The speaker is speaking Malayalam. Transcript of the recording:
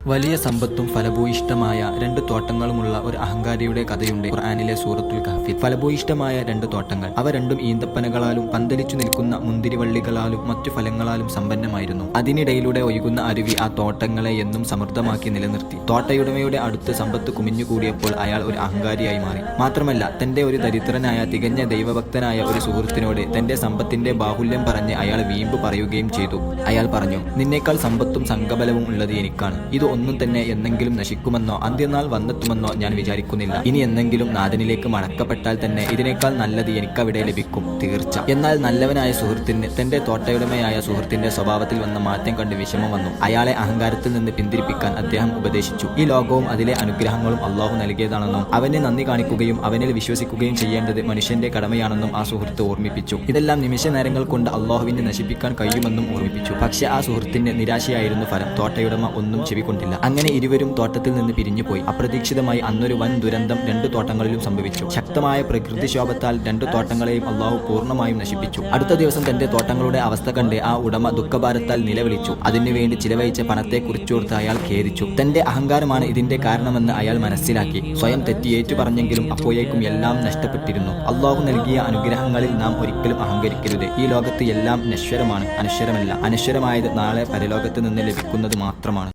വലിയ സമ്പത്തും ഫലഭൂയിഷ്ഠമായ രണ്ട് തോട്ടങ്ങളുമുള്ള ഒരു അഹങ്കാരിയുടെ കഥയുണ്ട് ഖുർആനിലെ സൂറത്തുൽ കഹ്ഫിൽ. ഫലഭൂയിഷ്ഠമായ രണ്ട് തോട്ടങ്ങൾ, അവ രണ്ടും ഈന്തപ്പനകളാലും പന്തലിച്ചു നിൽക്കുന്ന മുന്തിരിവള്ളികളാലും മറ്റു ഫലങ്ങളാലും സമ്പന്നമായിരുന്നു. അതിനിടയിലൂടെ ഒഴുകുന്ന അരുവി ആ തോട്ടങ്ങളെ എന്നും സമൃദ്ധമാക്കി നിലനിർത്തി. തോട്ടയുടമയുടെ അടുത്ത് സമ്പത്ത് കുമിഞ്ഞുകൂടിയപ്പോൾ അയാൾ ഒരു അഹങ്കാരിയായി മാറി. മാത്രമല്ല, തന്റെ ഒരു ദരിദ്രനായ തികഞ്ഞ ദൈവഭക്തനായ ഒരു സുഹൃത്തിനോട് തന്റെ സമ്പത്തിന്റെ ബാഹുല്യം പറഞ്ഞ് അയാൾ വീമ്പ് പറയുകയും ചെയ്തു. അയാൾ പറഞ്ഞു, നിന്നേക്കാൾ സമ്പത്തും സംഘബലവും ഉള്ളത് എനിക്കാണ്. ഇത് ഒന്നും തന്നെ എന്നെങ്കിലും നശിക്കുമെന്നോ അന്ത്യനാൾ വന്നെത്തുമെന്നോ ഞാൻ വിചാരിക്കുന്നില്ല. ഇനി എന്നെങ്കിലും നാഥനിലേക്ക് മടക്കപ്പെട്ടാൽ തന്നെ ഇതിനേക്കാൾ നല്ലത് എനിക്കവിടെ ലഭിക്കും, തീർച്ച. എന്നാൽ നല്ലവനായ സുഹൃത്തിന് തന്റെ തോട്ടയുടമയായ സുഹൃത്തിന്റെ സ്വഭാവത്തിൽ വന്ന മാറ്റം കണ്ട് വിഷമം വന്നു. അയാളെ അഹങ്കാരത്തിൽ നിന്ന് പിന്തിരിപ്പിക്കാൻ അദ്ദേഹം ഉപദേശിച്ചു. ഈ ലോകവും അതിലെ അനുഗ്രഹങ്ങളും അള്ളാഹു നൽകിയതാണെന്നും അവനെ നന്ദി കാണിക്കുകയും അവനിൽ വിശ്വസിക്കുകയും ചെയ്യേണ്ടത് മനുഷ്യന്റെ കടമയാണെന്നും ആ സുഹൃത്ത് ഓർമ്മിപ്പിച്ചു. ഇതെല്ലാം നിമിഷ നേരങ്ങൾ കൊണ്ട് അള്ളാഹുവിനെ നശിപ്പിക്കാൻ കഴിയുമെന്നും ഓർമ്മിപ്പിച്ചു. പക്ഷെ ആ സുഹൃത്തിന്റെ നിരാശയായിരുന്നു ഫലം. തോട്ടയുടമ ഒന്നും ചെവിക്കൊണ്ടില്ല. അങ്ങനെ ഇരുവരും തോട്ടത്തിൽ നിന്ന് പിരിഞ്ഞുപോയി. അപ്രതീക്ഷിതമായി അന്നൊരു വൻ ദുരന്തം രണ്ടു തോട്ടങ്ങളിലും സംഭവിച്ചു. ശക്തമായ പ്രകൃതിക്ഷോഭത്താൽ രണ്ടു തോട്ടങ്ങളെയും അള്ളാഹു പൂർണ്ണമായും നശിപ്പിച്ചു. അടുത്ത ദിവസം തന്റെ തോട്ടങ്ങളുടെ അവസ്ഥ കണ്ട് ആ ഉടമ ദുഃഖഭാരത്താൽ നിലവിളിച്ചു. അതിനുവേണ്ടി ചിലവഴിച്ച പണത്തെ കുറിച്ചോർത്ത് അയാൾ ഖേദിച്ചു. തന്റെ അഹങ്കാരമാണ് ഇതിന്റെ കാരണമെന്ന് അയാൾ മനസ്സിലാക്കി. സ്വയം തെറ്റിയേറ്റു പറഞ്ഞെങ്കിലും അപ്പോഴേക്കും എല്ലാം നഷ്ടപ്പെട്ടിരുന്നു. അള്ളാഹു നൽകിയ അനുഗ്രഹങ്ങളിൽ നാം ഒരിക്കലും അഹങ്കരിക്കരുത്. ഈ ലോകത്ത് എല്ലാം നശ്വരമാണ്, അനശ്വരമല്ല. അനശ്വരമായത് നാളെ പരലോകത്ത് നിന്ന് ലഭിക്കുന്നത് മാത്രമാണ്.